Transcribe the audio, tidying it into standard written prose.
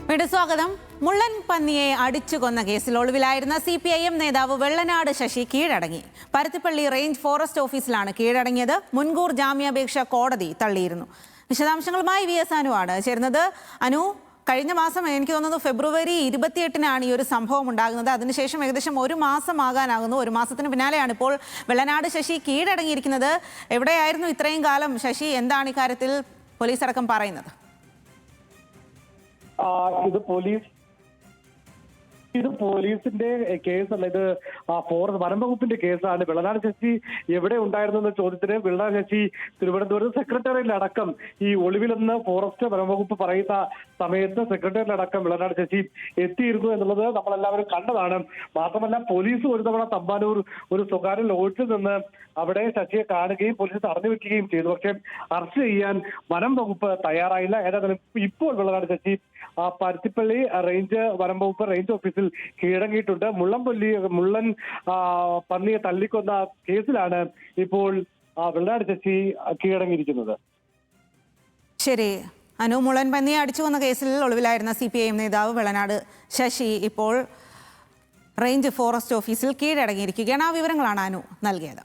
വീണ്ടും സ്വാഗതം. മുള്ളൻ പന്നിയെ അടിച്ചു കൊന്ന കേസിൽ ഒളിവിലായിരുന്ന CPIM നേതാവ് വെള്ളനാട് ശശി കീഴടങ്ങി. പരുത്തിപ്പള്ളി റേഞ്ച് ഫോറസ്റ്റ് ഓഫീസിലാണ് കീഴടങ്ങിയത്. മുൻകൂർ ജാമ്യാപേക്ഷ കോടതി തള്ളിയിരുന്നു. വിശദാംശങ്ങളുമായി VS അനു ആണ് ചേരുന്നത്. അനു, കഴിഞ്ഞ മാസം എനിക്ക് തോന്നുന്നു ഫെബ്രുവരി 28-നാണ് ഈ ഒരു സംഭവം ഉണ്ടാകുന്നത്. അതിനുശേഷം ഏകദേശം ഒരു മാസമാകാനാകുന്നു. ഒരു മാസത്തിന് പിന്നാലെയാണ് ഇപ്പോൾ വെള്ളനാട് ശശി കീഴടങ്ങിയിരിക്കുന്നത്. എവിടെയായിരുന്നു ഇത്രയും കാലം ശശി? എന്താണ് ഇക്കാര്യത്തിൽ പോലീസ് അടക്കം പറയുന്നത്? ഇത് പോലീസിന്റെ കേസല്ല, ഇത് വനം വകുപ്പിന്റെ കേസാണ്. വെള്ളനാട് ശശി എവിടെ ഉണ്ടായിരുന്നു എന്ന ചോദ്യത്തിന് വെള്ളനാട് ശശി തിരുവനന്തപുരം സെക്രട്ടേറിയറ്റിലടക്കം ഈ ഒളിവിലെന്ന് ഫോറസ്റ്റ് വനം വകുപ്പ് പറയുന്ന സമയത്ത് സെക്രട്ടേറിയറ്റിലടക്കം വെള്ളനാട് ശശി എത്തിയിരുന്നു എന്നുള്ളത് നമ്മളെല്ലാവരും കണ്ടതാണ്. മാത്രമല്ല, പോലീസ് ഒരു തവണ തമ്പാനൂർ ഒരു സ്വകാര്യ ലോഡ്ജിൽ നിന്ന് അവിടെ ശശിയെ കാണുകയും പോലീസ് തടഞ്ഞു വെക്കുകയും ചെയ്തു. പക്ഷെ അറസ്റ്റ് ചെയ്യാൻ വനം വകുപ്പ് തയ്യാറായില്ല. ഏതായാലും ഇപ്പോൾ വെള്ളനാട് ശശി പരുത്തിപ്പള്ളി വനം വകുപ്പ് റേഞ്ച് ഓഫീസിൽ കീഴടങ്ങിയിട്ടുണ്ട്. മുള്ളൻ പന്നിയെ തല്ലിക്കൊന്ന കേസിലാണ് ഇപ്പോൾ വെള്ളനാട് ശശി കീഴടങ്ങിയിരിക്കുന്നത്. ശരി അനു, മുള്ളൻ പന്നിയെ അടിച്ചു കൊന്ന കേസിൽ ഒളിവിലായിരുന്ന CPIM നേതാവ് വെള്ളനാട് ശശി ഇപ്പോൾ റേഞ്ച് ഫോറസ്റ്റ് ഓഫീസിൽ കീഴടങ്ങിയിരിക്കുകയാണ്. ആ വിവരങ്ങളാണ് അനു നൽകിയത്.